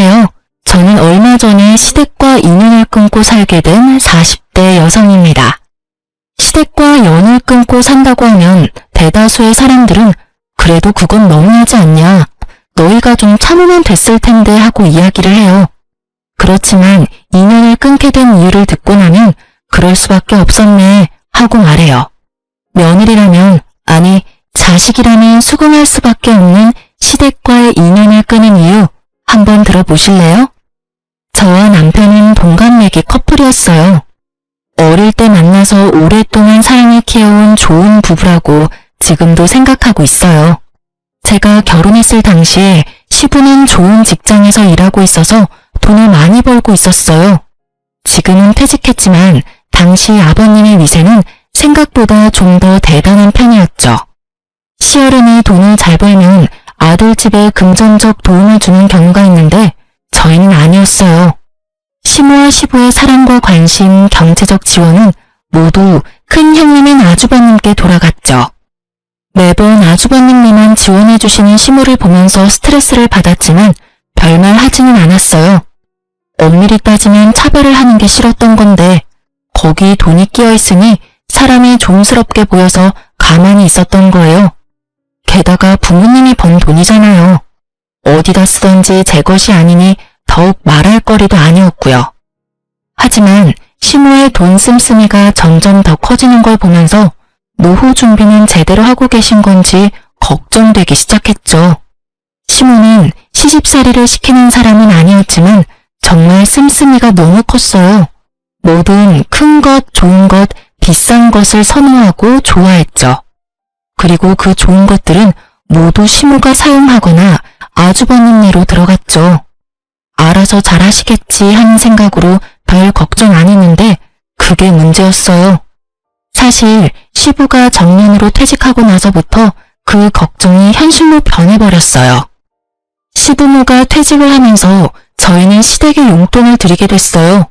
안녕하세요. 저는 얼마 전에 시댁과 인연을 끊고 살게 된 40대 여성입니다. 시댁과 연을 끊고 산다고 하면 대다수의 사람들은 그래도 그건 너무하지 않냐, 너희가 좀 참으면 됐을 텐데 하고 이야기를 해요. 그렇지만 인연을 끊게 된 이유를 듣고 나면 그럴 수밖에 없었네 하고 말해요. 며느리라면, 아니 자식이라면 수긍할 수밖에 없는 시댁과의 인연을 끊은 이유 한번 들어보실래요? 저와 남편은 동갑내기 커플이었어요. 어릴 때 만나서 오랫동안 사랑을 키워온 좋은 부부라고 지금도 생각하고 있어요. 제가 결혼했을 당시에 시부는 좋은 직장에서 일하고 있어서 돈을 많이 벌고 있었어요. 지금은 퇴직했지만 당시 아버님의 위세는 생각보다 좀 더 대단한 편이었죠. 시어른이 돈을 잘 벌면 아들 집에 금전적 도움을 주는 경우가 있는데 저희는 아니었어요. 시모와 시부의 사랑과 관심, 경제적 지원은 모두 큰 형님인 아주버님께 돌아갔죠. 매번 아주버님네만 지원해주시는 시모를 보면서 스트레스를 받았지만 별말 하지는 않았어요. 엄밀히 따지면 차별을 하는 게 싫었던 건데 거기 돈이 끼어있으니 사람이 좀스럽게 보여서 가만히 있었던 거예요. 게다가 부모님이 번 돈이잖아요. 어디다 쓰던지 제 것이 아니니 더욱 말할 거리도 아니었고요. 하지만 시모의 돈 씀씀이가 점점 더 커지는 걸 보면서 노후 준비는 제대로 하고 계신 건지 걱정되기 시작했죠. 시모는 시집살이를 시키는 사람은 아니었지만 정말 씀씀이가 너무 컸어요. 뭐든 큰 것, 좋은 것, 비싼 것을 선호하고 좋아했죠. 그리고 그 좋은 것들은 모두 시모가 사용하거나 아주버님네로 들어갔죠. 알아서 잘하시겠지 하는 생각으로 별 걱정 안 했는데 그게 문제였어요. 사실 시부가 정년으로 퇴직하고 나서부터 그 걱정이 현실로 변해버렸어요. 시부모가 퇴직을 하면서 저희는 시댁에 용돈을 드리게 됐어요.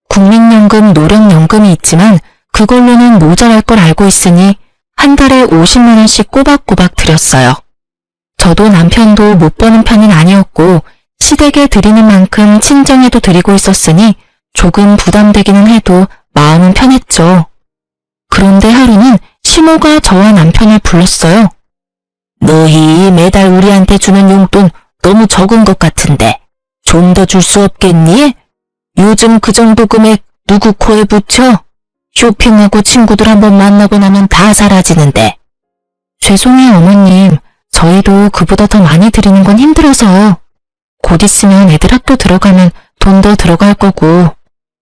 국민연금, 노령연금이 있지만 그걸로는 모자랄 걸 알고 있으니 한 달에 50만 원씩 꼬박꼬박 드렸어요. 저도 남편도 못 버는 편은 아니었고 시댁에 드리는 만큼 친정에도 드리고 있었으니 조금 부담되기는 해도 마음은 편했죠. 그런데 하루는 시모가 저와 남편을 불렀어요. 너희 매달 우리한테 주는 용돈 너무 적은 것 같은데 좀 더 줄 수 없겠니? 요즘 그 정도 금액 누구 코에 붙여? 쇼핑하고 친구들 한번 만나고 나면 다 사라지는데. 죄송해요 어머님. 저희도 그보다 더 많이 드리는 건 힘들어서요. 곧 있으면 애들 학교 들어가면 돈 더 들어갈 거고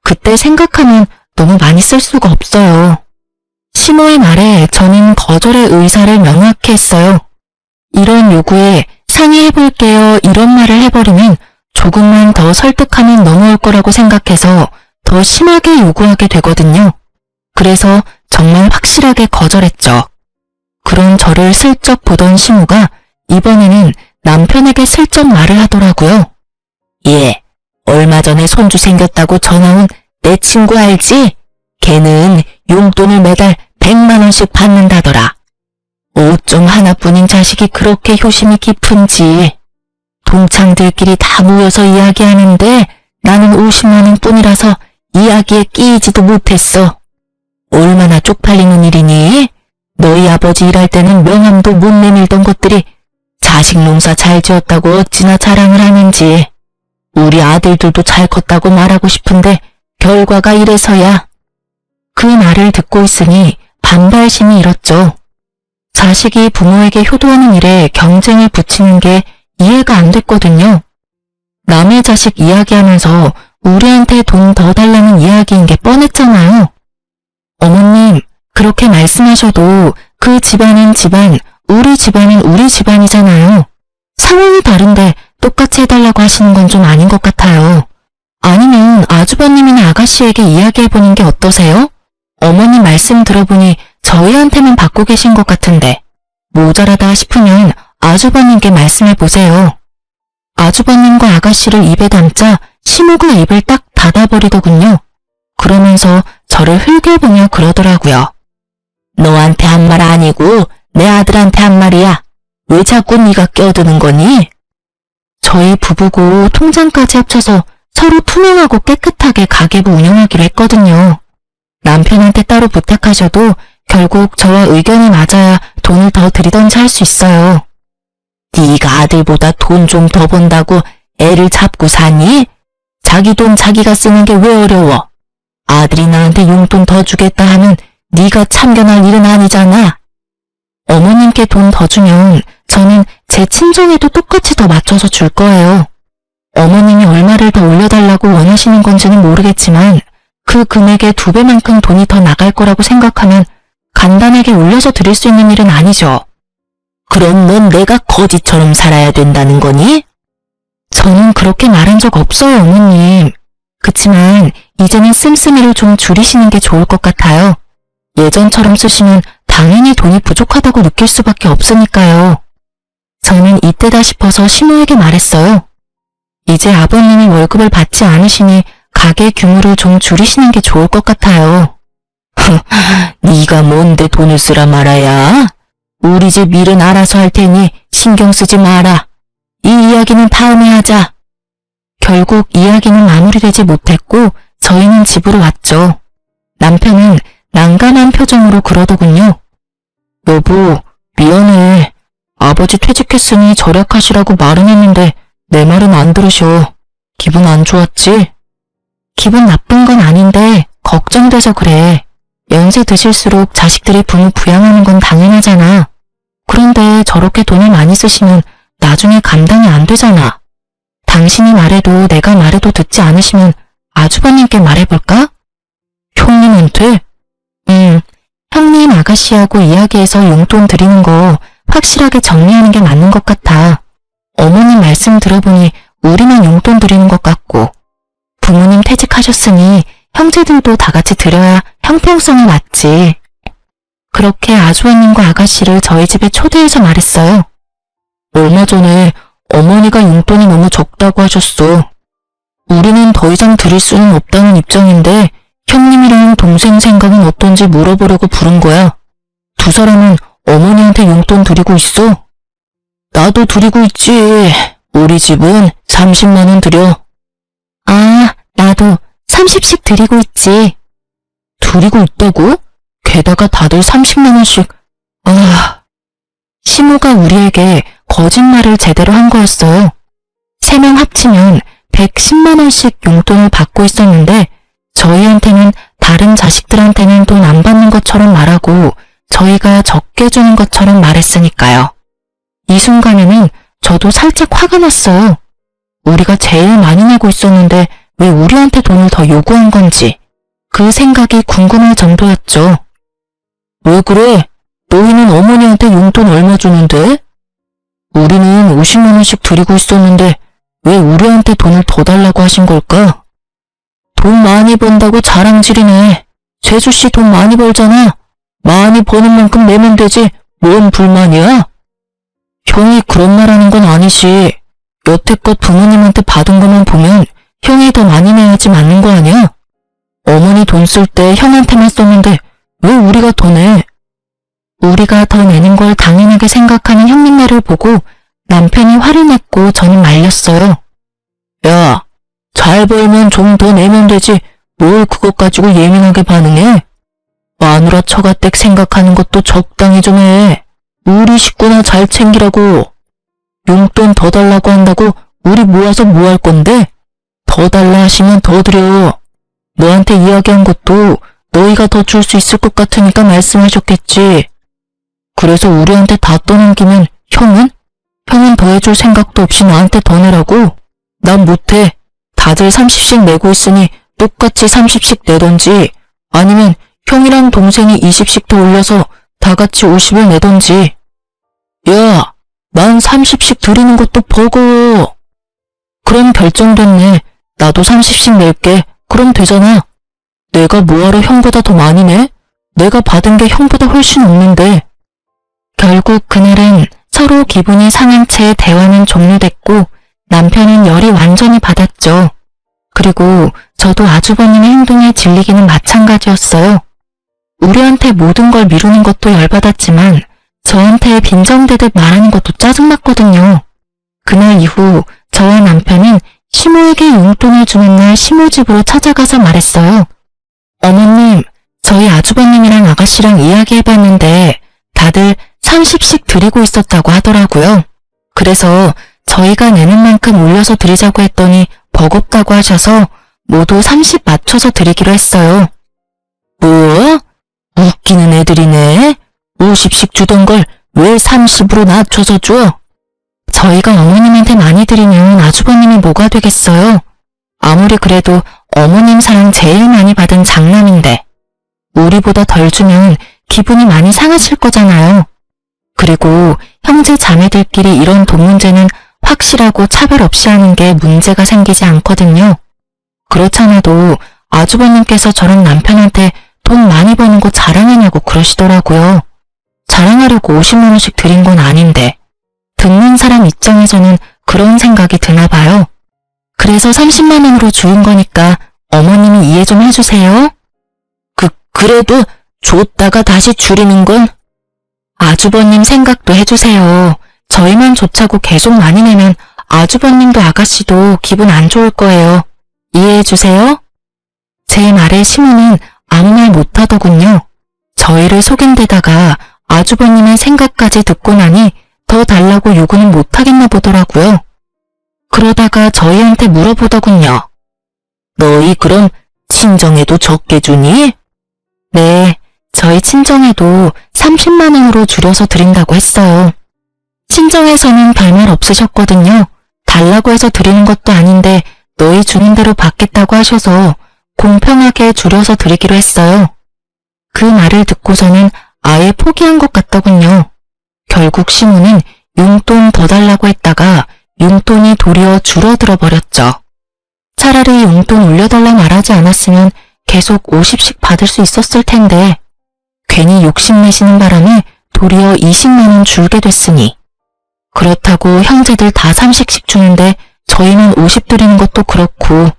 그때 생각하면 너무 많이 쓸 수가 없어요. 시모의 말에 저는 거절의 의사를 명확히 했어요. 이런 요구에 상의해볼게요 이런 말을 해버리면 조금만 더 설득하면 넘어올 거라고 생각해서 더 심하게 요구하게 되거든요. 그래서 정말 확실하게 거절했죠. 그런 저를 슬쩍 보던 시모가 이번에는 남편에게 슬쩍 말을 하더라고요. 예, 얼마 전에 손주 생겼다고 전화 온 내 친구 알지? 걔는 용돈을 매달 100만 원씩 받는다더라. 어쩜 하나뿐인 자식이 그렇게 효심이 깊은지. 동창들끼리 다 모여서 이야기하는데 나는 50만 원 뿐이라서 이야기에 끼이지도 못했어. 얼마나 쪽팔리는 일이니? 너희 아버지 일할 때는 명함도 못 내밀던 것들이 자식 농사 잘 지었다고 어찌나 자랑을 하는지. 우리 아들들도 잘 컸다고 말하고 싶은데 결과가 이래서야. 그 말을 듣고 있으니 반발심이 일었죠. 자식이 부모에게 효도하는 일에 경쟁을 붙이는 게 이해가 안 됐거든요. 남의 자식 이야기하면서 우리한테 돈 더 달라는 이야기인 게 뻔했잖아요. 어머님, 그렇게 말씀하셔도 그 집안은 집안, 우리 집안은 우리 집안이잖아요. 상황이 다른데 똑같이 해달라고 하시는 건 좀 아닌 것 같아요. 아니면 아주버님이나 아가씨에게 이야기해보는 게 어떠세요? 어머님 말씀 들어보니 저희한테만 받고 계신 것 같은데 모자라다 싶으면 아주버님께 말씀해보세요. 아주버님과 아가씨를 입에 담자 시모가 입을 딱 닫아버리더군요. 그러면서 저를 흘겨보며 그러더라고요. 너한테 한 말 아니고 내 아들한테 한 말이야. 왜 자꾸 네가 껴드는 거니? 저희 부부고 통장까지 합쳐서 서로 투명하고 깨끗하게 가계부 운영하기로 했거든요. 남편한테 따로 부탁하셔도 결국 저와 의견이 맞아야 돈을 더 드리던지 할 수 있어요. 네가 아들보다 돈 좀 더 번다고 애를 잡고 사니? 자기 돈 자기가 쓰는 게 왜 어려워? 아들이 나한테 용돈 더 주겠다 하면 네가 참견할 일은 아니잖아. 어머님께 돈 더 주면 저는 제 친정에도 똑같이 더 맞춰서 줄 거예요. 어머님이 얼마를 더 올려달라고 원하시는 건지는 모르겠지만 그 금액의 2배만큼 돈이 더 나갈 거라고 생각하면 간단하게 올려서 드릴 수 있는 일은 아니죠. 그럼 넌 내가 거지처럼 살아야 된다는 거니? 저는 그렇게 말한 적 없어요, 어머님. 그치만 이제는 씀씀이를 좀 줄이시는 게 좋을 것 같아요. 예전처럼 쓰시면 당연히 돈이 부족하다고 느낄 수밖에 없으니까요. 저는 이때다 싶어서 시모에게 말했어요. 이제 아버님이 월급을 받지 않으시니 가게 규모를 좀 줄이시는 게 좋을 것 같아요. 네가 뭔데 돈을 쓰라 말아야? 우리 집 일은 알아서 할 테니 신경 쓰지 마라. 이 이야기는 다음에 하자. 결국 이야기는 마무리되지 못했고 저희는 집으로 왔죠. 남편은 난감한 표정으로 그러더군요. 여보, 미안해. 아버지 퇴직했으니 절약하시라고 말은 했는데 내 말은 안 들으셔. 기분 안 좋았지? 기분 나쁜 건 아닌데 걱정돼서 그래. 연세 드실수록 자식들이 부모 부양하는 건 당연하잖아. 그런데 저렇게 돈을 많이 쓰시면 나중에 감당이 안 되잖아. 당신이 말해도 내가 말해도 듣지 않으시면 아주버님께 말해볼까? 형님한테? 형님 아가씨하고 이야기해서 용돈 드리는 거 확실하게 정리하는 게 맞는 것 같아. 어머님 말씀 들어보니 우리만 용돈 드리는 것 같고 부모님 퇴직하셨으니 형제들도 다 같이 드려야 형평성이 맞지. 그렇게 아주버님과 아가씨를 저희 집에 초대해서 말했어요. 얼마 전에 어머니가 용돈이 너무 적다고 하셨어. 우리는 더 이상 드릴 수는 없다는 입장인데 형님이랑 동생 생각은 어떤지 물어보려고 부른 거야. 두 사람은 어머니한테 용돈 드리고 있어? 나도 드리고 있지. 우리 집은 30만 원 드려. 아, 나도 30씩 드리고 있지. 드리고 있다고? 게다가 다들 30만 원씩. 아, 시모가 우리에게 거짓말을 제대로 한 거였어요. 3명 합치면 110만 원씩 용돈을 받고 있었는데 저희한테는 다른 자식들한테는 돈 안 받는 것처럼 말하고 저희가 적게 주는 것처럼 말했으니까요. 이 순간에는 저도 살짝 화가 났어요. 우리가 제일 많이 내고 있었는데 왜 우리한테 돈을 더 요구한 건지 그 생각이 궁금할 정도였죠. 왜 그래? 너희는 어머니한테 용돈 얼마 주는데? 우리는 50만 원씩 드리고 있었는데 왜 우리한테 돈을 더 달라고 하신 걸까? 돈 많이 번다고 자랑질이네. 재수씨 돈 많이 벌잖아. 많이 버는 만큼 내면 되지. 뭔 불만이야? 형이 그런 말 하는 건 아니지. 여태껏 부모님한테 받은 것만 보면 형이 더 많이 내야지 맞는 거 아니야? 어머니 돈 쓸 때 형한테만 썼는데 왜 우리가 더 내? 우리가 더 내는 걸 당연하게 생각하는 형님 말을 보고 남편이 화를 냈고 저는 말렸어요. 야, 잘 벌면 좀 더 내면 되지 뭘 그것 가지고 예민하게 반응해? 마누라 처가댁 생각하는 것도 적당히 좀 해. 우리 식구나 잘 챙기라고. 용돈 더 달라고 한다고 우리 모아서 뭐 할 건데? 더 달라 하시면 더 드려. 너한테 이야기한 것도 너희가 더 줄 수 있을 것 같으니까 말씀하셨겠지. 그래서 우리한테 다 떠넘기면 형은? 형은 더 해줄 생각도 없이 나한테 더 내라고? 난 못해. 다들 30씩 내고 있으니 똑같이 30씩 내던지 아니면 형이랑 동생이 20씩 더 올려서 다 같이 50을 내던지. 야, 난 30씩 드리는 것도 버거워. 그럼 결정됐네. 나도 30씩 낼게. 그럼 되잖아. 내가 뭐하러 형보다 더 많이 내? 내가 받은 게 형보다 훨씬 없는데. 결국 그날은 서로 기분이 상한 채 대화는 종료됐고 남편은 열이 완전히 받았죠. 그리고 저도 아주버님의 행동에 질리기는 마찬가지였어요. 우리한테 모든 걸 미루는 것도 열받았지만 저한테 빈정대듯 말하는 것도 짜증났거든요. 그날 이후 저와 남편은 시모에게 용돈을 주는 날 시모 집으로 찾아가서 말했어요. 어머님, 저희 아주버님이랑 아가씨랑 이야기해봤는데 다들 30씩 드리고 있었다고 하더라고요. 그래서 저희가 내는 만큼 올려서 드리자고 했더니 버겁다고 하셔서 모두 30 맞춰서 드리기로 했어요. 뭐? 웃기는 애들이네. 50씩 주던 걸 왜 30으로 낮춰서 줘? 저희가 어머님한테 많이 드리면 아주버님이 뭐가 되겠어요? 아무리 그래도 어머님 사랑 제일 많이 받은 장남인데 우리보다 덜 주면 기분이 많이 상하실 거잖아요. 그리고 형제 자매들끼리 이런 돈 문제는 확실하고 차별 없이 하는 게 문제가 생기지 않거든요. 그렇잖아도 아주버님께서 저랑 남편한테 돈 많이 버는 거 자랑하냐고 그러시더라고요. 자랑하려고 50만 원씩 드린 건 아닌데 듣는 사람 입장에서는 그런 생각이 드나 봐요. 그래서 30만 원으로 주은 거니까 어머님이 이해 좀 해주세요. 그래도 줬다가 다시 줄이는 건? 아주버님 생각도 해주세요. 저희만 좋자고 계속 많이 내면 아주버님도 아가씨도 기분 안 좋을 거예요. 이해해주세요. 제 말에 시모는 아무 말 못하더군요. 저희를 속인 데다가 아주버님의 생각까지 듣고 나니 더 달라고 요구는 못하겠나 보더라고요. 그러다가 저희한테 물어보더군요. 너희 그럼 친정에도 적게 주니? 네, 저희 친정에도 30만 원으로 줄여서 드린다고 했어요. 친정에서는 별말 없으셨거든요. 달라고 해서 드리는 것도 아닌데 너희 주는 대로 받겠다고 하셔서 공평하게 줄여서 드리기로 했어요. 그 말을 듣고서는 아예 포기한 것 같더군요. 결국 시모는 용돈 더 달라고 했다가 용돈이 도리어 줄어들어 버렸죠. 차라리 용돈 올려달라 말하지 않았으면 계속 50씩 받을 수 있었을 텐데 괜히 욕심내시는 바람에 도리어 20만 원 줄게 됐으니 그렇다고 형제들 다 30씩 주는데 저희는 50 드리는 것도 그렇고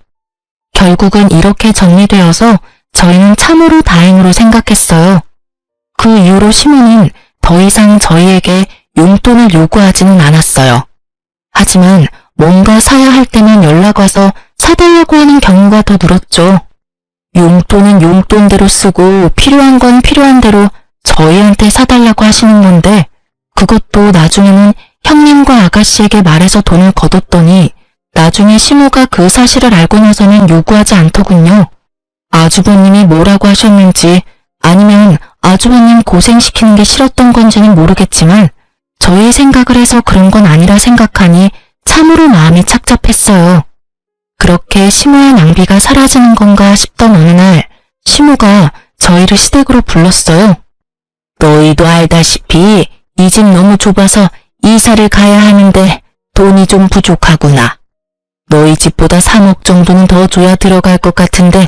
결국은 이렇게 정리되어서 저희는 참으로 다행으로 생각했어요. 그 이후로 시모는 더 이상 저희에게 용돈을 요구하지는 않았어요. 하지만 뭔가 사야 할 때만 연락 와서 사달라고 하는 경우가 더 늘었죠. 용돈은 용돈대로 쓰고 필요한 건 필요한 대로 저희한테 사달라고 하시는 건데 그것도 나중에는 형님과 아가씨에게 말해서 돈을 거뒀더니 나중에 시모가 그 사실을 알고 나서는 요구하지 않더군요. 아주버님이 뭐라고 하셨는지 아니면 아주버님 고생시키는 게 싫었던 건지는 모르겠지만 저희 생각을 해서 그런 건 아니라 생각하니 참으로 마음이 착잡했어요. 그렇게 시모의 낭비가 사라지는 건가 싶던 어느 날 시모가 저희를 시댁으로 불렀어요. 너희도 알다시피 이 집 너무 좁아서 이사를 가야 하는데 돈이 좀 부족하구나. 너희 집보다 3억 정도는 더 줘야 들어갈 것 같은데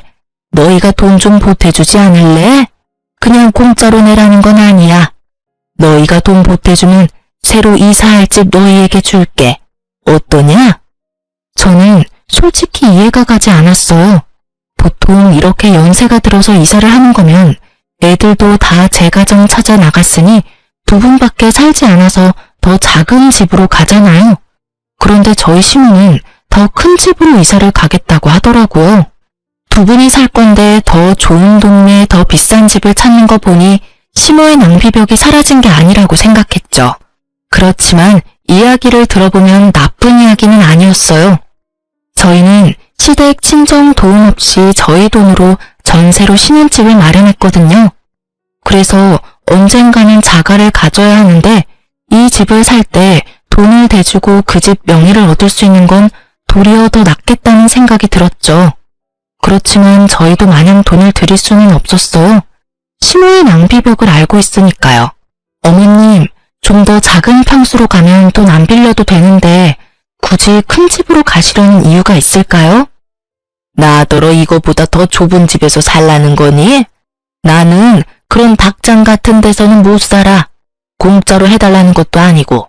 너희가 돈 좀 보태주지 않을래? 그냥 공짜로 내라는 건 아니야. 너희가 돈 보태주면 새로 이사할 집 너희에게 줄게. 어떠냐? 저는 솔직히 이해가 가지 않았어요. 보통 이렇게 연세가 들어서 이사를 하는 거면 애들도 다 제 가정 찾아 나갔으니 두 분밖에 살지 않아서 더 작은 집으로 가잖아요. 그런데 저희 시모는 더 큰 집으로 이사를 가겠다고 하더라고요. 두 분이 살 건데 더 좋은 동네, 더 비싼 집을 찾는 거 보니 시모의 낭비벽이 사라진 게 아니라고 생각했죠. 그렇지만 이야기를 들어보면 나쁜 이야기는 아니었어요. 저희는 시댁 친정 도움 없이 저희 돈으로 전세로 신혼집을 마련했거든요. 그래서 언젠가는 자가를 가져야 하는데 이 집을 살 때 돈을 대주고 그 집 명의를 얻을 수 있는 건 도리어 더 낫겠다는 생각이 들었죠. 그렇지만 저희도 마냥 돈을 드릴 수는 없었어요. 시모의 낭비벽을 알고 있으니까요. 어머님, 좀 더 작은 평수로 가면 돈 안 빌려도 되는데 굳이 큰 집으로 가시려는 이유가 있을까요? 나더러 이거보다 더 좁은 집에서 살라는 거니? 나는 그런 닭장 같은 데서는 못 살아. 공짜로 해달라는 것도 아니고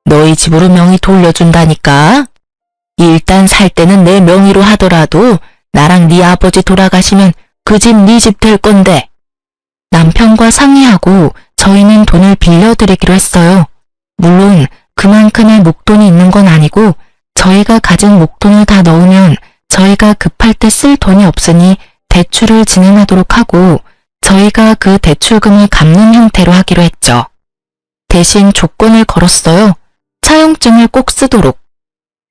너희 집으로 명의 돌려준다니까. 일단 살 때는 내 명의로 하더라도 나랑 네 아버지 돌아가시면 그 집 네 집 될 건데. 남편과 상의하고 저희는 돈을 빌려드리기로 했어요. 물론 그만큼의 목돈이 있는 건 아니고 저희가 가진 목돈을 다 넣으면 저희가 급할 때 쓸 돈이 없으니 대출을 진행하도록 하고 저희가 그 대출금을 갚는 형태로 하기로 했죠. 대신 조건을 걸었어요. 차용증을 꼭 쓰도록.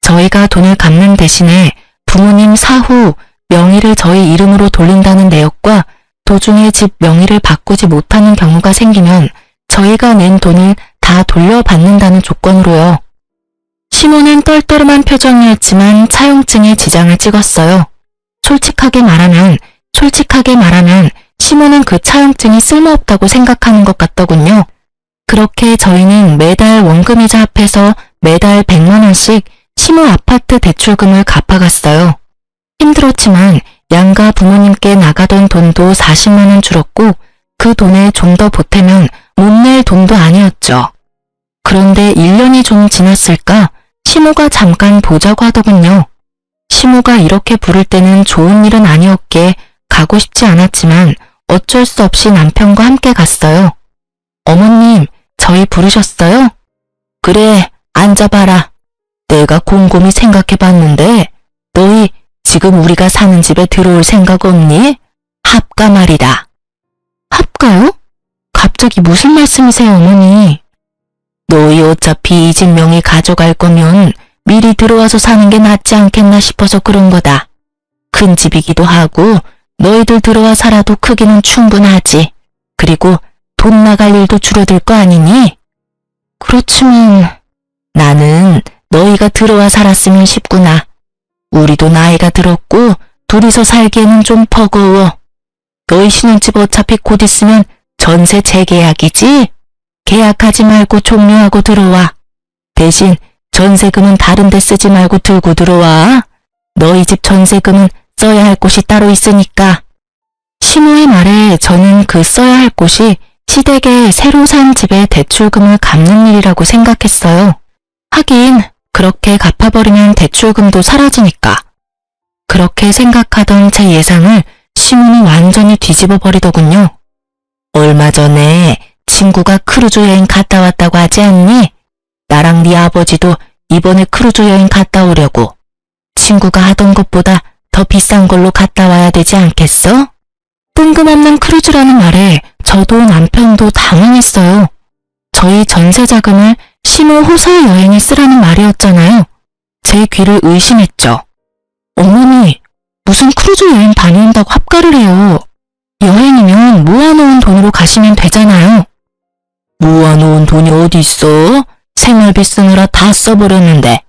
저희가 돈을 갚는 대신에 부모님 사후 명의를 저희 이름으로 돌린다는 내역과 도중에 집 명의를 바꾸지 못하는 경우가 생기면 저희가 낸 돈을 다 돌려받는다는 조건으로요. 시모는 떨떠름한 표정이었지만 차용증에 지장을 찍었어요. 솔직하게 말하면 시모는 그 차용증이 쓸모없다고 생각하는 것 같더군요. 그렇게 저희는 매달 원금이자 합해서 매달 100만 원씩 시모 아파트 대출금을 갚아갔어요. 힘들었지만 양가 부모님께 나가던 돈도 40만 원 줄었고 그 돈에 좀 더 보태면 못 낼 돈도 아니었죠. 그런데 1년이 좀 지났을까 시모가 잠깐 보자고 하더군요. 시모가 이렇게 부를 때는 좋은 일은 아니었기에 가고 싶지 않았지만 어쩔 수 없이 남편과 함께 갔어요. 어머님, 저희 부르셨어요? 그래, 앉아봐라. 내가 곰곰이 생각해봤는데 너희 지금 우리가 사는 집에 들어올 생각 없니? 합가 말이다. 합가요? 갑자기 무슨 말씀이세요, 어머니? 너희 어차피 이 집 명의 가져갈 거면 미리 들어와서 사는 게 낫지 않겠나 싶어서 그런 거다. 큰 집이기도 하고 너희들 들어와 살아도 크기는 충분하지. 그리고 돈 나갈 일도 줄어들 거 아니니? 그렇지만 나는 너희가 들어와 살았으면 싶구나. 우리도 나이가 들었고 둘이서 살기에는 좀 버거워. 너희 신혼집 어차피 곧 있으면 전세 재계약이지? 계약하지 말고 종료하고 들어와. 대신 전세금은 다른 데 쓰지 말고 들고 들어와. 너희 집 전세금은 써야 할 곳이 따로 있으니까. 시모의 말에 저는 그 써야 할 곳이 시댁에 새로 산 집의 대출금을 갚는 일이라고 생각했어요. 하긴 그렇게 갚아버리면 대출금도 사라지니까. 그렇게 생각하던 제 예상을 시모는 완전히 뒤집어 버리더군요. 얼마 전에 친구가 크루즈 여행 갔다 왔다고 하지 않니? 나랑 네 아버지도 이번에 크루즈 여행 갔다 오려고. 친구가 하던 것보다 더 비싼 걸로 갔다 와야 되지 않겠어? 뜬금없는 크루즈라는 말에 저도 남편도 당황했어요. 저희 전세 자금을 시모 호서 여행에 쓰라는 말이었잖아요. 제 귀를 의심했죠. 어머니, 무슨 크루즈 여행 다녀온다고 합가를 해요. 여행이면 모아놓은 돈으로 가시면 되잖아요. 모아놓은 돈이 어디 있어? 생활비 쓰느라 다 써버렸는데.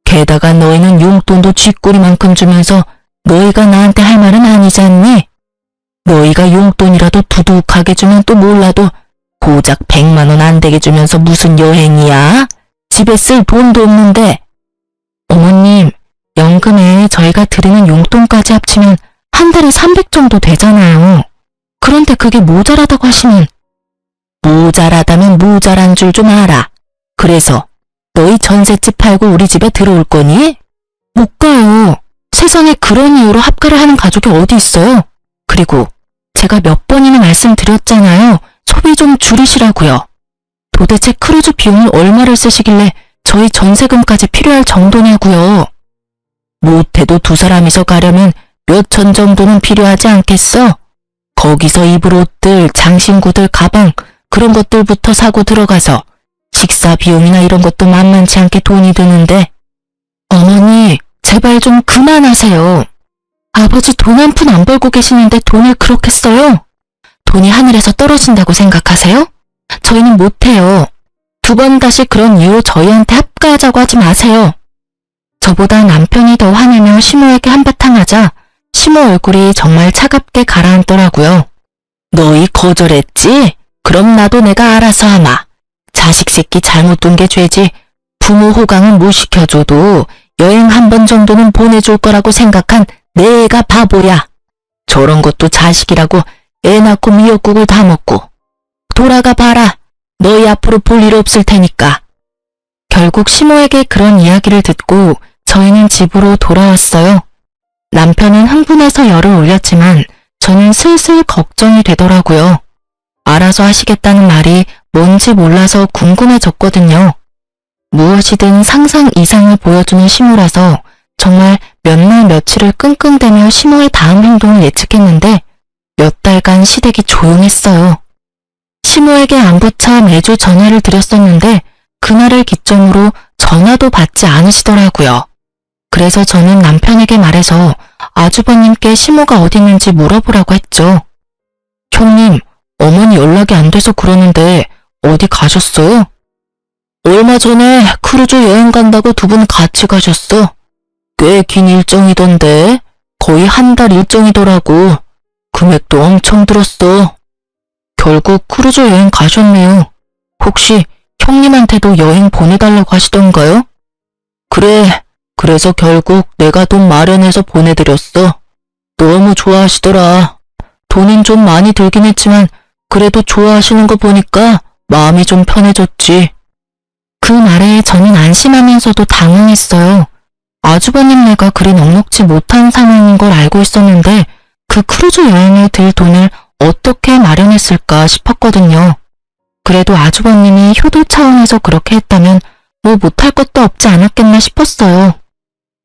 게다가 너희는 용돈도 쥐꼬리만큼 주면서 너희가 나한테 할 말은 아니잖니? 너희가 용돈이라도 두둑하게 주면 또 몰라도 고작 100만 원 안 되게 주면서 무슨 여행이야? 집에 쓸 돈도 없는데. 어머님, 연금에 저희가 드리는 용돈까지 합치면 한 달에 300 정도 되잖아요. 그런데 그게 모자라다고 하시면. 모자라다면 모자란 줄 좀 알아. 그래서 너희 전셋집 팔고 우리 집에 들어올 거니? 못 가요. 세상에 그런 이유로 합가를 하는 가족이 어디 있어요. 그리고 제가 몇 번이나 말씀드렸잖아요. 소비 좀 줄이시라고요. 도대체 크루즈 비용을 얼마를 쓰시길래 저희 전세금까지 필요할 정도냐고요. 못해도 두 사람이서 가려면 몇천 정도는 필요하지 않겠어? 거기서 입을 옷들, 장신구들, 가방 그런 것들부터 사고 들어가서 식사 비용이나 이런 것도 만만치 않게 돈이 드는데. 어머니, 제발 좀 그만하세요. 아버지 돈 한 푼 안 벌고 계시는데 돈을 그렇게 써요? 돈이 하늘에서 떨어진다고 생각하세요? 저희는 못해요. 두 번 다시 그런 이유로 저희한테 합가하자고 하지 마세요. 저보다 남편이 더 화내며 시모에게 한바탕 하자 시모 얼굴이 정말 차갑게 가라앉더라고요. 너희 거절했지? 그럼 나도 내가 알아서 하마. 자식 새끼 잘못 둔 게 죄지. 부모 호강은 못 시켜줘도 여행 한 번 정도는 보내줄 거라고 생각한 내 애가 바보야. 저런 것도 자식이라고 애 낳고 미역국을 다 먹고. 돌아가 봐라. 너희 앞으로 볼 일 없을 테니까. 결국 시모에게 그런 이야기를 듣고 저희는 집으로 돌아왔어요. 남편은 흥분해서 열을 올렸지만 저는 슬슬 걱정이 되더라고요. 알아서 하시겠다는 말이 뭔지 몰라서 궁금해졌거든요. 무엇이든 상상 이상을 보여주는 시모라서 정말 몇 날 며칠을 끙끙대며 시모의 다음 행동을 예측했는데 몇 달간 시댁이 조용했어요. 시모에게 안부차 매주 전화를 드렸었는데 그날을 기점으로 전화도 받지 않으시더라고요. 그래서 저는 남편에게 말해서 아주버님께 시모가 어디 있는지 물어보라고 했죠. 형님, 어머니 연락이 안 돼서 그러는데 어디 가셨어요? 얼마 전에 크루즈 여행 간다고 두 분 같이 가셨어. 꽤 긴 일정이던데 거의 한 달 일정이더라고. 금액도 엄청 들었어. 결국 크루즈 여행 가셨네요. 혹시 형님한테도 여행 보내달라고 하시던가요? 그래, 그래서 결국 내가 돈 마련해서 보내드렸어. 너무 좋아하시더라. 돈은 좀 많이 들긴 했지만 그래도 좋아하시는 거 보니까 마음이 좀 편해졌지. 그 말에 저는 안심하면서도 당황했어요. 아주버님네가 그리 넉넉지 못한 상황인 걸 알고 있었는데 그 크루즈 여행에 들 돈을 어떻게 마련했을까 싶었거든요. 그래도 아주버님이 효도 차원에서 그렇게 했다면 뭐 못할 것도 없지 않았겠나 싶었어요.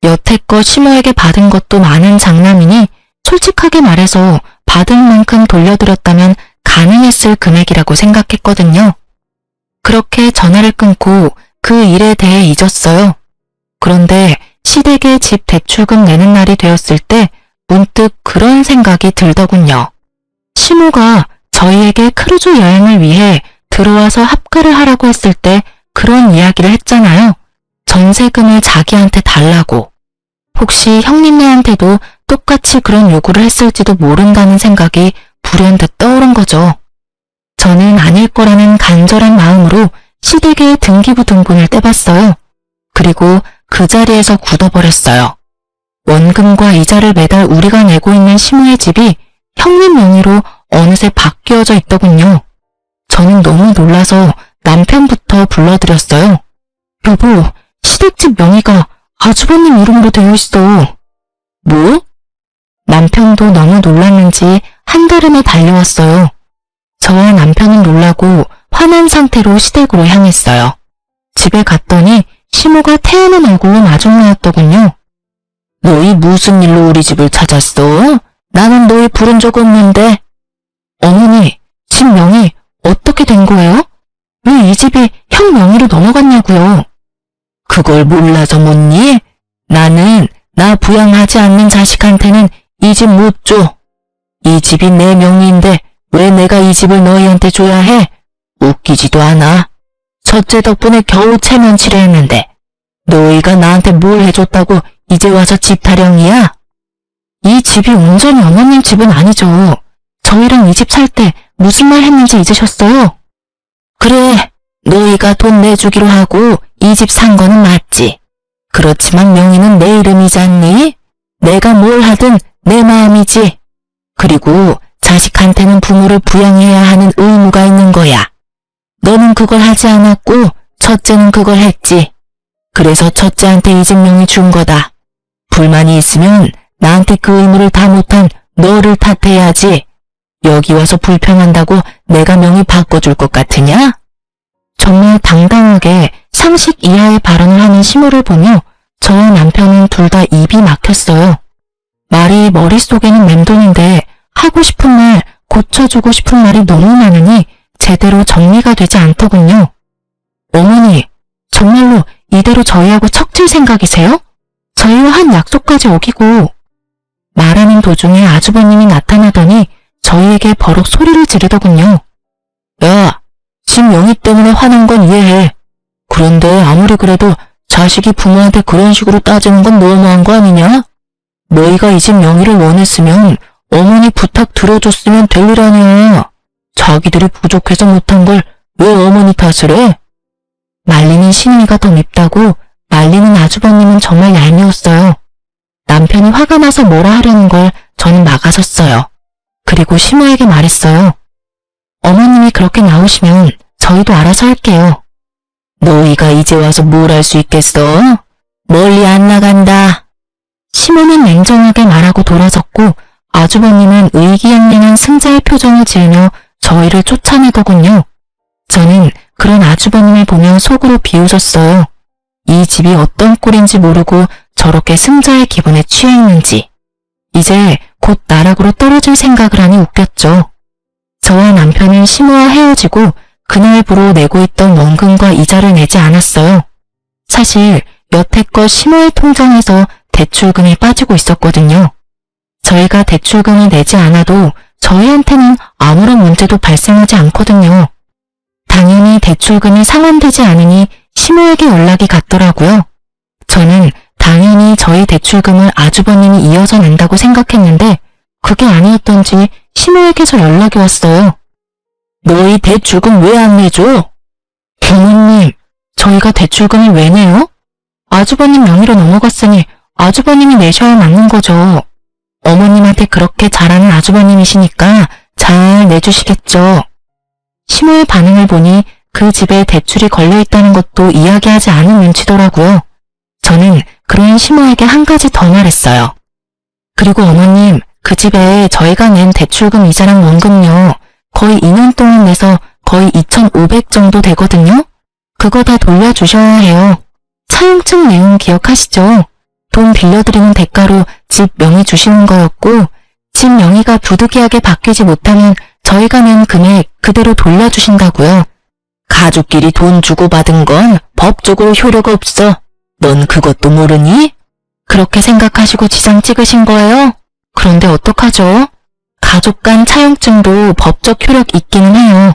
여태껏 시모에게 받은 것도 많은 장남이니 솔직하게 말해서 받은 만큼 돌려드렸다면 가능했을 금액이라고 생각했거든요. 그렇게 전화를 끊고 그 일에 대해 잊었어요. 그런데 시댁에 집 대출금 내는 날이 되었을 때 문득 그런 생각이 들더군요. 시모가 저희에게 크루즈 여행을 위해 들어와서 합가를 하라고 했을 때 그런 이야기를 했잖아요. 전세금을 자기한테 달라고. 혹시 형님네한테도 똑같이 그런 요구를 했을지도 모른다는 생각이 불현듯 떠오른 거죠. 저는 아닐 거라는 간절한 마음으로 시댁의 등기부등본을 떼봤어요. 그리고 그 자리에서 굳어버렸어요. 원금과 이자를 매달 우리가 내고 있는 시모의 집이 형님 명의로 어느새 바뀌어져 있더군요. 저는 너무 놀라서 남편부터 불러드렸어요. 여보, 시댁집 명의가 아주버님 이름으로 되어 있어. 뭐? 남편도 너무 놀랐는지 한달음에 달려왔어요. 저와 남편은 놀라고 화난 상태로 시댁으로 향했어요. 집에 갔더니 시모가 태우는 얼굴로 마중나왔더군요. 너희 무슨 일로 우리 집을 찾았어? 나는 너희 부른 적 없는데. 어머니, 집 명의 어떻게 된 거예요? 왜 이 집이 형 명의로 넘어갔냐고요? 그걸 몰라서 묻니? 나는 나 부양하지 않는 자식한테는 이 집 못 줘. 이 집이 내 명의인데 왜 내가 이 집을 너희한테 줘야 해? 웃기지도 않아. 첫째 덕분에 겨우 체면치레 했는데 너희가 나한테 뭘 해줬다고 이제 와서 집 타령이야? 이 집이 온전히 어머님 집은 아니죠. 저희랑 이 집 살 때 무슨 말 했는지 잊으셨어요? 그래, 너희가 돈 내주기로 하고 이 집 산 거는 맞지. 그렇지만 명의는 내 이름이잖니? 내가 뭘 하든 내 마음이지. 그리고 자식한테는 부모를 부양해야 하는 의무가 있는 거야. 너는 그걸 하지 않았고 첫째는 그걸 했지. 그래서 첫째한테 이 집 명의 준 거다. 불만이 있으면 나한테 그 의무를 다 못한 너를 탓해야지. 여기 와서 불평한다고 내가 명의 바꿔줄 것 같으냐? 정말 당당하게 상식 이하의 발언을 하는 시모를 보며 저와 남편은 둘 다 입이 막혔어요. 말이 머릿속에는 맴도는데 하고 싶은 말, 고쳐주고 싶은 말이 너무 많으니 제대로 정리가 되지 않더군요. 어머니, 정말로 이대로 저희하고 척질 생각이세요? 저희와 한 약속까지 어기고. 말하는 도중에 아주버님이 나타나더니 저희에게 버럭 소리를 지르더군요. 야, 집 명의 때문에 화난 건 이해해. 그런데 아무리 그래도 자식이 부모한테 그런 식으로 따지는 건 너무한 거 아니냐? 너희가 이 집 명의를 원했으면 어머니 부탁 들어줬으면 될 일 아니야. 자기들이 부족해서 못한 걸 왜 어머니 탓을 해? 말리는 시누이가 더 밉다고 말리는 아주버님은 정말 얄미웠어요. 남편이 화가 나서 뭐라 하려는 걸 저는 막아섰어요. 그리고 시모에게 말했어요. 어머님이 그렇게 나오시면 저희도 알아서 할게요. 너희가 이제 와서 뭘 할 수 있겠어? 멀리 안 나간다. 시모는 냉정하게 말하고 돌아섰고 아주버님은 의기양양한 승자의 표정을 지으며 저희를 쫓아내더군요. 저는 그런 아주버님을 보며 속으로 비웃었어요. 이 집이 어떤 꼴인지 모르고 저렇게 승자의 기분에 취해 있는지. 이제 곧 나락으로 떨어질 생각을 하니 웃겼죠. 저와 남편은 시모와 헤어지고 그날부로 내고 있던 원금과 이자를 내지 않았어요. 사실 여태껏 시모의 통장에서 대출금이 빠지고 있었거든요. 저희가 대출금을 내지 않아도 저희한테는 아무런 문제도 발생하지 않거든요. 당연히 대출금이 상환되지 않으니 시모에게 연락이 갔더라고요. 저는 당연히 저희 대출금을 아주버님이 이어서 낸다고 생각했는데 그게 아니었던지 시모에게서 연락이 왔어요. 너희 대출금 왜 안 내줘? 부모님, 저희가 대출금을 왜 내요? 아주버님 명의로 넘어갔으니 아주버님이 내셔야 맞는 거죠. 어머님한테 그렇게 잘하는 아주버님이시니까 잘 내주시겠죠. 시모의 반응을 보니 그 집에 대출이 걸려있다는 것도 이야기하지 않은 눈치더라고요. 저는 그런 시모에게 한 가지 더 말했어요. 그리고 어머님, 그 집에 저희가 낸 대출금 이자랑 원금요. 거의 2년 동안 내서 거의 2,500 정도 되거든요. 그거 다 돌려주셔야 해요. 차용증 내용 기억하시죠? 돈 빌려드리는 대가로 집 명의 주시는 거였고 집 명의가 부득이하게 바뀌지 못하면 저희가 낸 금액 그대로 돌려주신다고요. 가족끼리 돈 주고받은 건 법적으로 효력이 없어. 넌 그것도 모르니? 그렇게 생각하시고 지장 찍으신 거예요? 그런데 어떡하죠? 가족 간 차용증도 법적 효력 있기는 해요.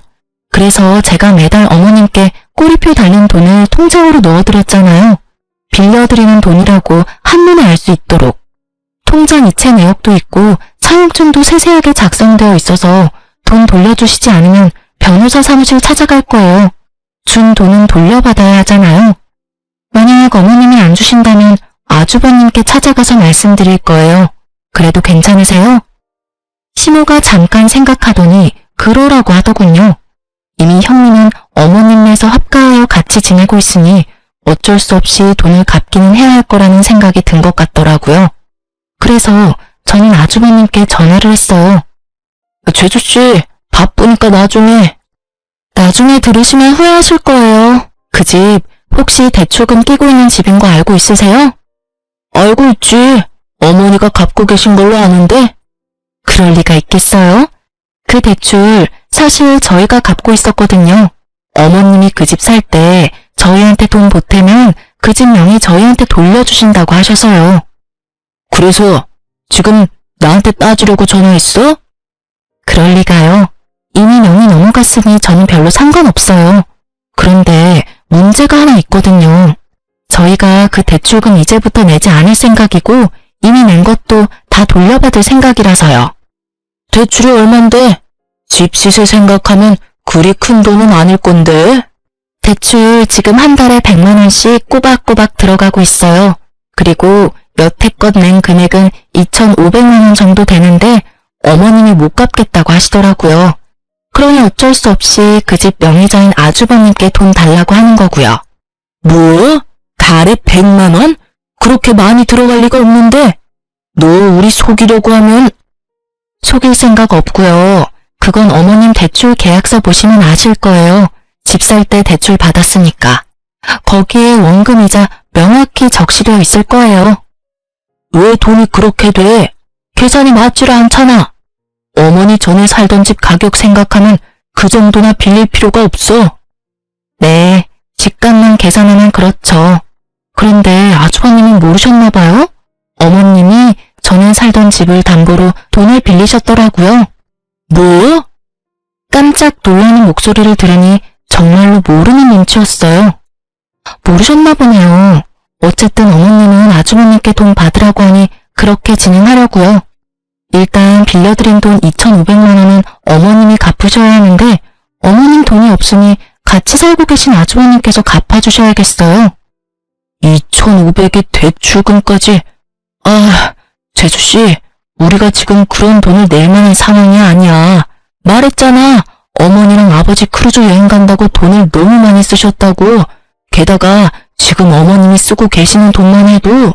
그래서 제가 매달 어머님께 꼬리표 달린 돈을 통장으로 넣어드렸잖아요. 빌려드리는 돈이라고 한눈에 알 수 있도록. 통장 이체 내역도 있고 차용증도 세세하게 작성되어 있어서 돈 돌려주시지 않으면 변호사 사무실 찾아갈 거예요. 준 돈은 돌려받아야 하잖아요. 만약 어머님이 안 주신다면 아주버님께 찾아가서 말씀드릴 거예요. 그래도 괜찮으세요? 시모가 잠깐 생각하더니 그러라고 하더군요. 이미 형님은 어머님네서 합가하여 같이 지내고 있으니 어쩔 수 없이 돈을 갚기는 해야 할 거라는 생각이 든 것 같더라고요. 그래서 저는 아주버님께 전화를 했어요. 제주씨, 바쁘니까 나중에 들으시면 후회하실 거예요. 그 집 혹시 대출금 끼고 있는 집인 거 알고 있으세요? 알고 있지. 어머니가 갚고 계신 걸로 아는데. 그럴 리가 있겠어요? 그 대출 사실 저희가 갚고 있었거든요. 어머님이 그 집 살 때 저희한테 돈 보태면 그 집 명의 저희한테 돌려주신다고 하셔서요. 그래서 지금 나한테 따지려고 전화했어? 그럴 리가요. 이미 명의 넘어갔으니 저는 별로 상관없어요. 그런데 문제가 하나 있거든요. 저희가 그 대출금 이제부터 내지 않을 생각이고 이미 낸 것도 다 돌려받을 생각이라서요. 대출이 얼만데? 집 시세 생각하면 그리 큰 돈은 아닐 건데. 대출 지금 한 달에 100만 원씩 꼬박꼬박 들어가고 있어요. 그리고 여태껏 낸 금액은 2,500만 원 정도 되는데 어머님이 못 갚겠다고 하시더라고요. 그러니 어쩔 수 없이 그 집 명의자인 아주버님께 돈 달라고 하는 거고요. 뭐? 달에 100만 원? 그렇게 많이 들어갈 리가 없는데. 너 우리 속이려고 하면. 속일 생각 없고요. 그건 어머님 대출 계약서 보시면 아실 거예요. 집 살 때 대출 받았으니까. 거기에 원금이자 명확히 적시되어 있을 거예요. 왜 돈이 그렇게 돼? 계산이 맞지를 않잖아. 어머니 전에 살던 집 가격 생각하면 그 정도나 빌릴 필요가 없어. 네, 집값만 계산하면 그렇죠. 그런데 아주버님은 모르셨나 봐요? 어머님이 전에 살던 집을 담보로 돈을 빌리셨더라고요. 뭐? 깜짝 놀라는 목소리를 들으니 정말로 모르는 눈치였어요. 모르셨나 보네요. 어쨌든 어머님은 아주버님께 돈 받으라고 하니 그렇게 진행하려고요. 일단 빌려드린 돈 2,500만 원은 어머님이 갚으셔야 하는데 어머님 돈이 없으니 같이 살고 계신 아주버님께서 갚아주셔야겠어요. 2,500의 대출금까지. 아, 제주씨, 우리가 지금 그런 돈을 낼 만한 상황이 아니야. 말했잖아. 어머니랑 아버지 크루즈 여행 간다고 돈을 너무 많이 쓰셨다고. 게다가 지금 어머님이 쓰고 계시는 돈만 해도.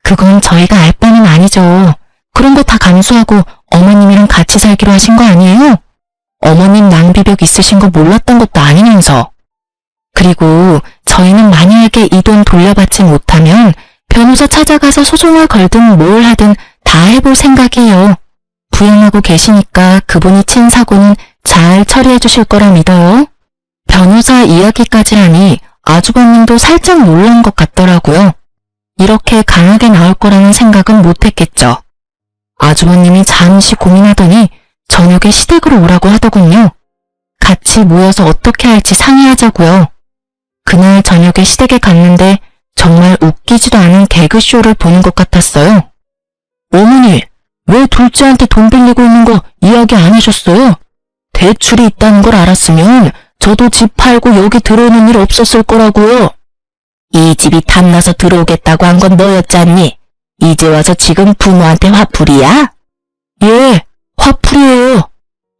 그건 저희가 알 바는 아니죠. 그런 거 다 감수하고 어머님이랑 같이 살기로 하신 거 아니에요? 어머님 낭비벽 있으신 거 몰랐던 것도 아니면서. 그리고 저희는 만약에 이 돈 돌려받지 못하면 변호사 찾아가서 소송을 걸든 뭘 하든 다 해볼 생각이에요. 부양하고 계시니까 그분이 친 사고는 잘 처리해 주실 거라 믿어요. 변호사 이야기까지 하니 아주버님도 살짝 놀란 것 같더라고요. 이렇게 강하게 나올 거라는 생각은 못했겠죠. 아주버님이 잠시 고민하더니 저녁에 시댁으로 오라고 하더군요. 같이 모여서 어떻게 할지 상의하자고요. 그날 저녁에 시댁에 갔는데 정말 웃기지도 않은 개그쇼를 보는 것 같았어요. 어머니, 왜 둘째한테 돈 빌리고 있는 거 이야기 안 해줬어요? 대출이 있다는 걸 알았으면 저도 집 팔고 여기 들어오는 일 없었을 거라고요. 이 집이 탐나서 들어오겠다고 한 건 너였잖니? 이제 와서 지금 부모한테 화풀이야? 예, 화풀이에요.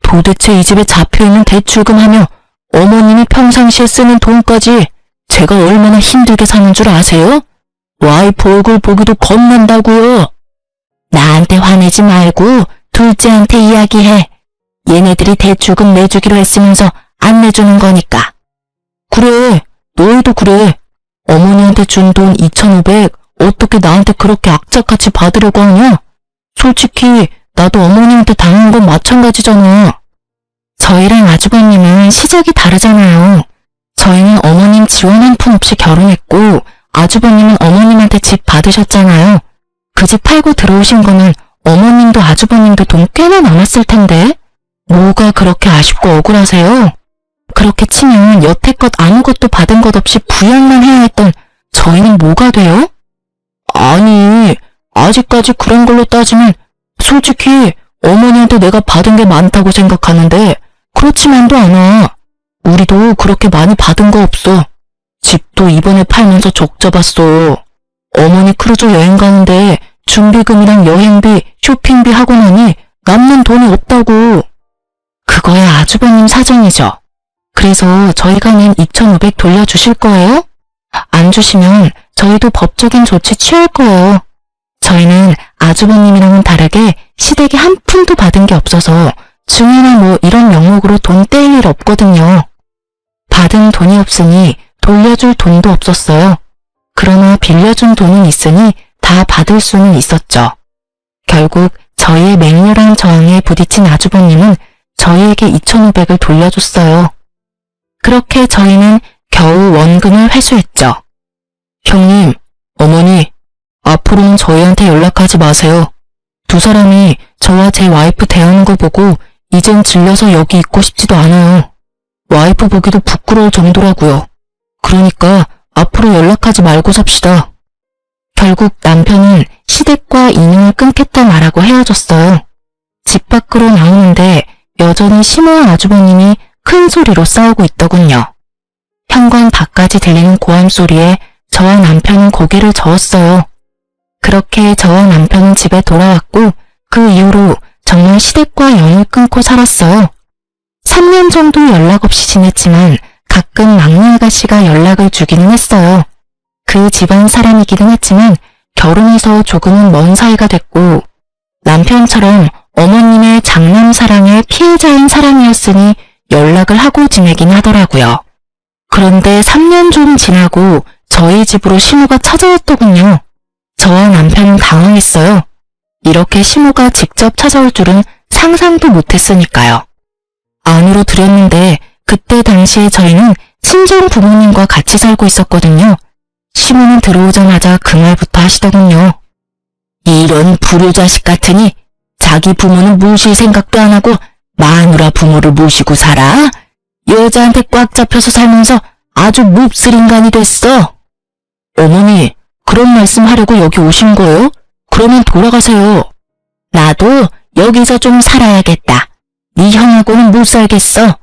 도대체 이 집에 잡혀있는 대출금 하며 어머님이 평상시에 쓰는 돈까지 제가 얼마나 힘들게 사는 줄 아세요? 와이프 얼굴 보기도 겁난다고요. 나한테 화내지 말고 둘째한테 이야기해. 얘네들이 대출금 내주기로 했으면서 안 내주는 거니까. 그래, 너희도 그래. 어머니한테 준 돈 2,500 어떻게 나한테 그렇게 악착같이 받으려고 하냐? 솔직히 나도 어머니한테 당한 건 마찬가지잖아. 저희랑 아주버님은 시작이 다르잖아요. 저희는 어머님 지원 한 푼 없이 결혼했고 아주버님은 어머님한테 집 받으셨잖아요. 그 집 팔고 들어오신 거는 어머님도 아주버님도 돈 꽤나 남았을 텐데 뭐가 그렇게 아쉽고 억울하세요? 그렇게 치면 여태껏 아무것도 받은 것 없이 부양만 해야 했던 저희는 뭐가 돼요? 아니, 아직까지 그런 걸로 따지면 솔직히 어머니한테 내가 받은 게 많다고 생각하는데 그렇지만도 않아. 우리도 그렇게 많이 받은 거 없어. 집도 이번에 팔면서 적 잡았어. 어머니 크루즈 여행 가는데 준비금이랑 여행비, 쇼핑비 하고 나니 남는 돈이 없다고. 그거야 아주버님 사정이죠. 그래서 저희가 낸 2,500 돌려주실 거예요? 안 주시면 저희도 법적인 조치 취할 거예요. 저희는 아주버님이랑은 다르게 시댁에 한 푼도 받은 게 없어서 증여나 뭐 이런 명목으로 돈 떼일 일 없거든요. 받은 돈이 없으니 돌려줄 돈도 없었어요. 그러나 빌려준 돈은 있으니 다 받을 수는 있었죠. 결국 저희의 맹렬한 저항에 부딪힌 아주버님은 저희에게 2,500을 돌려줬어요. 그렇게 저희는 겨우 원금을 회수했죠. 형님, 어머니, 앞으로는 저희한테 연락하지 마세요. 두 사람이 저와 제 와이프 대하는 거 보고 이젠 질려서 여기 있고 싶지도 않아요. 와이프 보기도 부끄러울 정도라고요. 그러니까 앞으로 연락하지 말고 삽시다. 결국 남편은 시댁과 인연을 끊겠다 말하고 헤어졌어요. 집 밖으로 나오는데 여전히 시모와 아주버님이 큰 소리로 싸우고 있더군요. 현관 밖까지 들리는 고함 소리에 저와 남편은 고개를 저었어요. 그렇게 저와 남편은 집에 돌아왔고 그 이후로 정말 시댁과 연을 끊고 살았어요. 3년 정도 연락 없이 지냈지만 가끔 막내 아가씨가 연락을 주기는 했어요. 그 집안 사람이기는 했지만 결혼해서 조금은 먼 사이가 됐고 남편처럼 어머님의 장남사랑의 피해자인 사람이었으니 연락을 하고 지내긴 하더라고요. 그런데 3년 좀 지나고 저희 집으로 시모가 찾아왔더군요. 저와 남편은 당황했어요. 이렇게 시모가 직접 찾아올 줄은 상상도 못했으니까요. 안으로 들였는데 그때 당시에 저희는 친정 부모님과 같이 살고 있었거든요. 시모는 들어오자마자 그 말부터 하시더군요. 이런 불효자식 같으니 자기 부모는 모실 생각도 안 하고 마누라 부모를 모시고 살아? 여자한테 꽉 잡혀서 살면서 아주 몹쓸 인간이 됐어. 어머니, 그런 말씀 하려고 여기 오신 거예요? 그러면 돌아가세요. 나도 여기서 좀 살아야겠다. 네 형하고는 못 살겠어.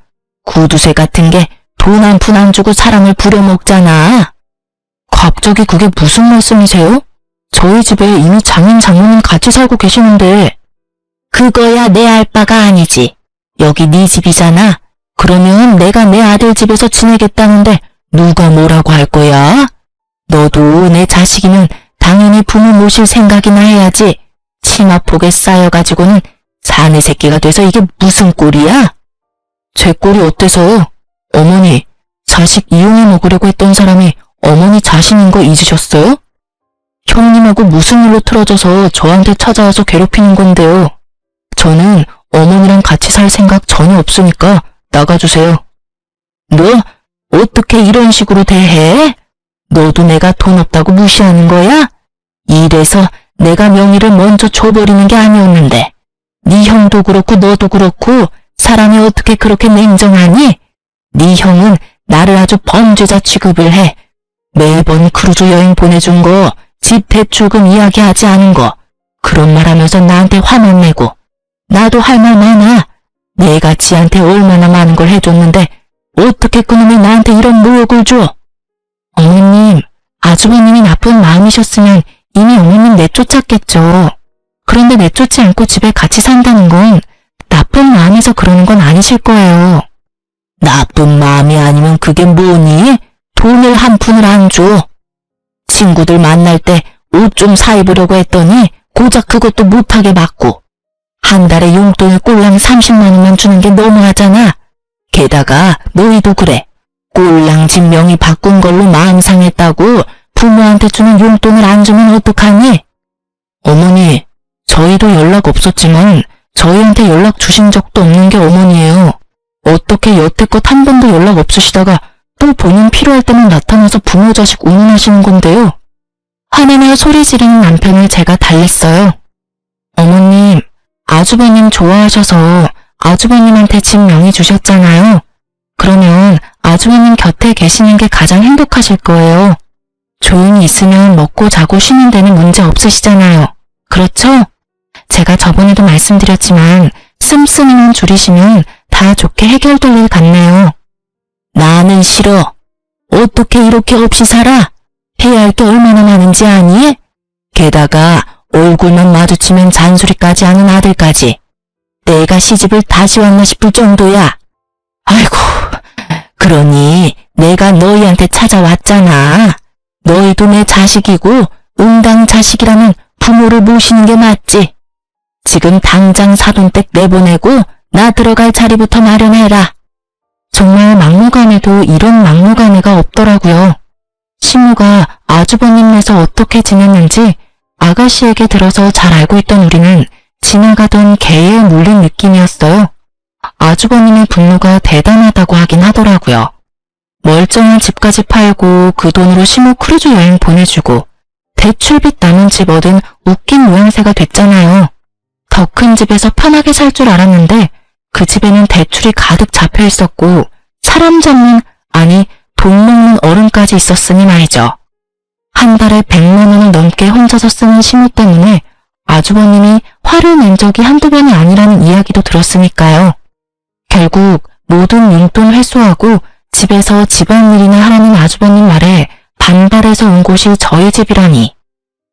구두쇠 같은 게 돈 한 푼 안 주고 사람을 부려먹잖아. 갑자기 그게 무슨 말씀이세요? 저희 집에 이미 장인 장모님 같이 살고 계시는데. 그거야 내 알 바가 아니지. 여기 네 집이잖아. 그러면 내가 내 아들 집에서 지내겠다는데 누가 뭐라고 할 거야? 너도 내 자식이면 당연히 부모 모실 생각이나 해야지. 치마폭에 쌓여가지고는 사내 새끼가 돼서 이게 무슨 꼴이야? 제 꼴이 어때서요? 어머니, 자식 이용해 먹으려고 했던 사람이 어머니 자신인 거 잊으셨어요? 형님하고 무슨 일로 틀어져서 저한테 찾아와서 괴롭히는 건데요. 저는 어머니랑 같이 살 생각 전혀 없으니까 나가주세요. 너 어떻게 이런 식으로 대해? 너도 내가 돈 없다고 무시하는 거야? 이래서 내가 명의를 먼저 줘버리는 게 아니었는데 네 형도 그렇고 너도 그렇고 사람이 어떻게 그렇게 냉정하니? 네 형은 나를 아주 범죄자 취급을 해. 매번 크루즈 여행 보내준 거, 집 대출금 이야기하지 않은 거, 그런 말 하면서 나한테 화만 내고 나도 할 말 많아. 내가 지한테 얼마나 많은 걸 해줬는데 어떻게 그놈이 나한테 이런 모욕을 줘? 어머님, 아주버님이 나쁜 마음이셨으면 이미 어머님 내쫓았겠죠. 그런데 내쫓지 않고 집에 같이 산다는 건 나쁜 마음에서 그러는 건 아니실 거예요. 나쁜 마음이 아니면 그게 뭐니? 돈을 한 푼을 안 줘. 친구들 만날 때 옷 좀 사입으려고 했더니 고작 그것도 못하게 받고 한 달에 용돈을 꼴랑 30만 원만 주는 게 너무하잖아. 게다가 너희도 그래. 꼴랑 집 명의 바꾼 걸로 마음 상했다고 부모한테 주는 용돈을 안 주면 어떡하니? 어머니, 저희도 연락 없었지만 저희한테 연락 주신 적도 없는 게 어머니예요. 어떻게 여태껏 한 번도 연락 없으시다가 또 본인 필요할 때만 나타나서 부모 자식 운운하시는 건데요. 화내며 소리 지르는 남편을 제가 달랬어요. 어머님, 아주버님 좋아하셔서 아주버님한테 집 명의 주셨잖아요. 그러면 아주버님 곁에 계시는 게 가장 행복하실 거예요. 조용히 있으면 먹고 자고 쉬는 데는 문제 없으시잖아요. 그렇죠? 제가 저번에도 말씀드렸지만 씀씀이만 줄이시면 다 좋게 해결될 일 같네요. 나는 싫어. 어떻게 이렇게 없이 살아? 해야 할 게 얼마나 많은지 아니? 게다가 얼굴만 마주치면 잔소리까지 하는 아들까지. 내가 시집을 다시 왔나 싶을 정도야. 아이고, 그러니 내가 너희한테 찾아왔잖아. 너희도 내 자식이고 응당 자식이라면 부모를 모시는 게 맞지. 지금 당장 사돈댁 내보내고 나 들어갈 자리부터 마련해라. 정말 막무가내도 이런 막무가내가 없더라고요. 시무가 아주버님네서 어떻게 지냈는지 아가씨에게 들어서 잘 알고 있던 우리는 지나가던 개에 물린 느낌이었어요. 아주버님의 분노가 대단하다고 하긴 하더라고요. 멀쩡한 집까지 팔고 그 돈으로 시무 크루즈 여행 보내주고 대출빚 남은 집 얻은 웃긴 모양새가 됐잖아요. 더 큰 집에서 편하게 살 줄 알았는데 그 집에는 대출이 가득 잡혀 있었고 사람 잡는, 아니 돈 먹는 어른까지 있었으니 말이죠. 한 달에 100만 원을 넘게 혼자서 쓰는 시무 때문에 아주버님이 화를 낸 적이 한두 번이 아니라는 이야기도 들었으니까요. 결국 모든 용돈 회수하고 집에서 집안일이나 하라는 아주버님 말에 반발해서 온 곳이 저희 집이라니.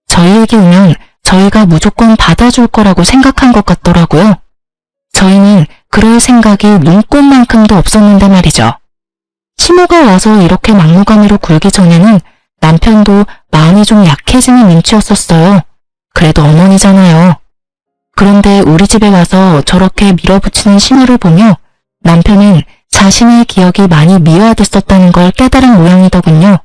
저희에게 오면 저희가 무조건 받아줄 거라고 생각한 것 같더라고요. 저희는 그럴 생각이 눈꼽만큼도 없었는데 말이죠. 시모가 와서 이렇게 막무가내로 굴기 전에는 남편도 마음이 좀 약해지는 눈치였었어요. 그래도 어머니잖아요. 그런데 우리 집에 와서 저렇게 밀어붙이는 시모를 보며 남편은 자신의 기억이 많이 미화됐었다는 걸 깨달은 모양이더군요.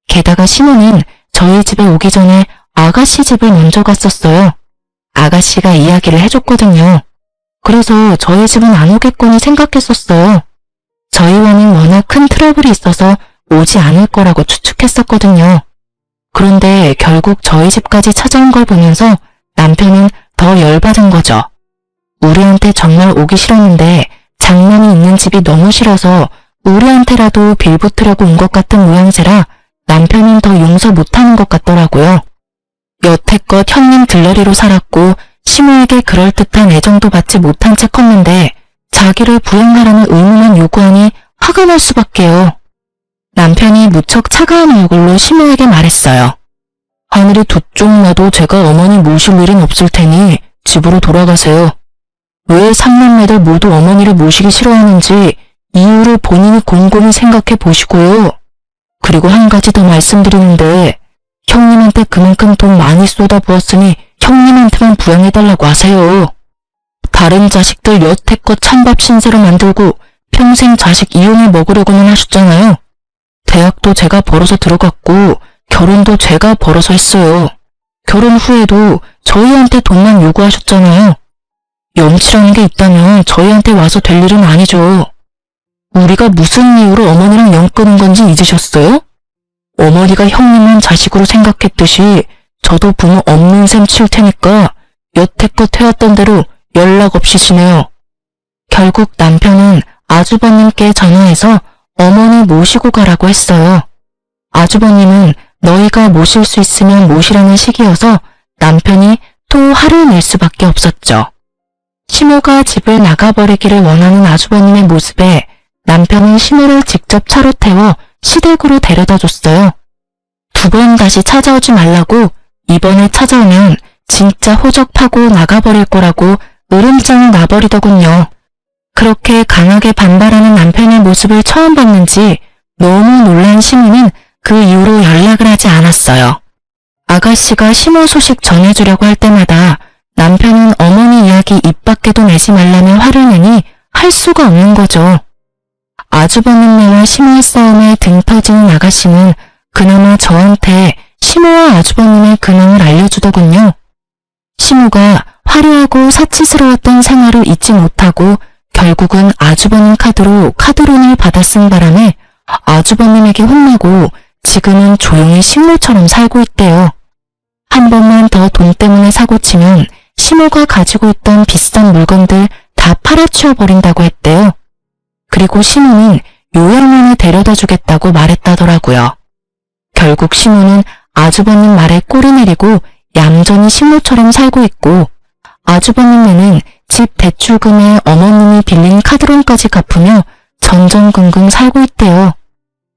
게다가 시모는 저희 집에 오기 전에 아가씨 집을 먼저 갔었어요. 아가씨가 이야기를 해줬거든요. 그래서 저희 집은 안 오겠거니 생각했었어요. 저희와는 워낙 큰 트러블이 있어서 오지 않을 거라고 추측했었거든요. 그런데 결국 저희 집까지 찾아온 걸 보면서 남편은 더 열받은 거죠. 우리한테 정말 오기 싫었는데 장남이 있는 집이 너무 싫어서 우리한테라도 빌붙으려고 온 것 같은 모양새라 남편은 더 용서 못하는 것 같더라고요. 여태껏 형님 들러리로 살았고 시모에게 그럴듯한 애정도 받지 못한 채 컸는데 자기를 부양하라는 의무만 요구하니 화가 날 수밖에요. 남편이 무척 차가운 얼굴로 시모에게 말했어요. 하늘이 두 쪽 나도 제가 어머니 모실 일은 없을 테니 집으로 돌아가세요. 왜 삼남매들 모두 어머니를 모시기 싫어하는지 이유를 본인이 곰곰이 생각해 보시고요. 그리고 한 가지 더 말씀드리는데 형님한테 그만큼 돈 많이 쏟아부었으니 형님한테만 부양해달라고 하세요. 다른 자식들 여태껏 찬밥 신세로 만들고 평생 자식 이용해 먹으려고만 하셨잖아요. 대학도 제가 벌어서 들어갔고 결혼도 제가 벌어서 했어요. 결혼 후에도 저희한테 돈만 요구하셨잖아요. 염치라는 게 있다면 저희한테 와서 될 일은 아니죠. 우리가 무슨 이유로 어머니랑 연 끊은 건지 잊으셨어요? 어머니가 형님은 자식으로 생각했듯이 저도 부모 없는 셈 치울 테니까 여태껏 해왔던 대로 연락 없이 지내요. 결국 남편은 아주버님께 전화해서 어머니 모시고 가라고 했어요. 아주버님은 너희가 모실 수 있으면 모시라는 식이어서 남편이 또 화를 낼 수밖에 없었죠. 시모가 집을 나가버리기를 원하는 아주버님의 모습에 남편은 시모를 직접 차로 태워 시댁으로 데려다 줬어요. 2번 다시 찾아오지 말라고, 이번에 찾아오면 진짜 호적파고 나가버릴 거라고 으름장을 놔버리더군요. 그렇게 강하게 반발하는 남편의 모습을 처음 봤는지 너무 놀란 시모는 그 이후로 연락을 하지 않았어요. 아가씨가 시모 소식 전해주려고 할 때마다 남편은 어머니 이야기 입 밖에도 내지 말라며 화를 내니 할 수가 없는 거죠. 아주버님네와 시모의 싸움에 등 터지는 아가씨는 그나마 저한테 시모와 아주버님의 근황을 알려주더군요. 시모가 화려하고 사치스러웠던 생활을 잊지 못하고 결국은 아주버님 카드로 카드론을 받아 쓴 바람에 아주버님에게 혼나고 지금은 조용히 식물처럼 살고 있대요. 한 번만 더 돈 때문에 사고치면 시모가 가지고 있던 비싼 물건들 다 팔아치워 버린다고 했대요. 그리고 시모는 요양원에 데려다 주겠다고 말했다더라고요. 결국 시모는 아주버님 말에 꼬리 내리고 얌전히 식물처럼 살고 있고, 아주버님네는 집 대출금에 어머님이 빌린 카드론까지 갚으며 전전긍긍 살고 있대요.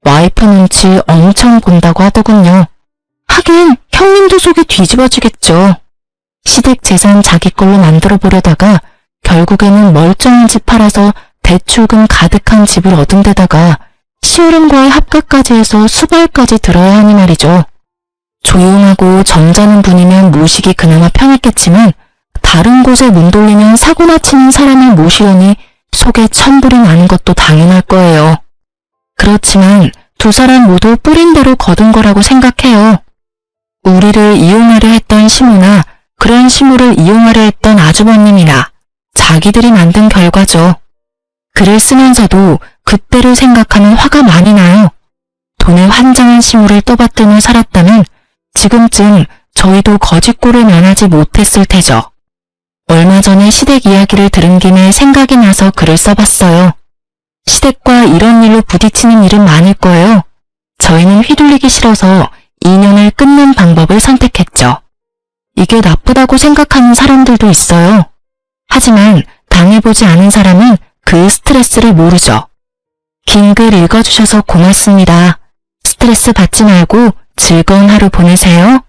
와이프 눈치 엄청 본다고 하더군요. 하긴 형님도 속이 뒤집어지겠죠. 시댁 재산 자기 걸로 만들어 보려다가 결국에는 멀쩡한 집 팔아서 대출금 가득한 집을 얻은 데다가 시어른과의 합가까지 해서 수발까지 들어야 하니 말이죠. 조용하고 점잖은 분이면 모시기 그나마 편했겠지만 다른 곳에 문 돌리면 사고나 치는 사람을 모시려니 속에 천불이 나는 것도 당연할 거예요. 그렇지만 두 사람 모두 뿌린 대로 거둔 거라고 생각해요. 우리를 이용하려 했던 시모나 그런 시모를 이용하려 했던 아주버님이나 자기들이 만든 결과죠. 글을 쓰면서도 그때를 생각하면 화가 많이 나요. 돈에 환장한 시모를 떠받들며 살았다면 지금쯤 저희도 거짓골을 면하지 못했을 테죠. 얼마 전에 시댁 이야기를 들은 김에 생각이 나서 글을 써봤어요. 시댁과 이런 일로 부딪히는 일은 많을 거예요. 저희는 휘둘리기 싫어서 인연을 끊는 방법을 선택했죠. 이게 나쁘다고 생각하는 사람들도 있어요. 하지만 당해보지 않은 사람은 그 스트레스를 모르죠. 긴 글 읽어주셔서 고맙습니다. 스트레스 받지 말고 즐거운 하루 보내세요.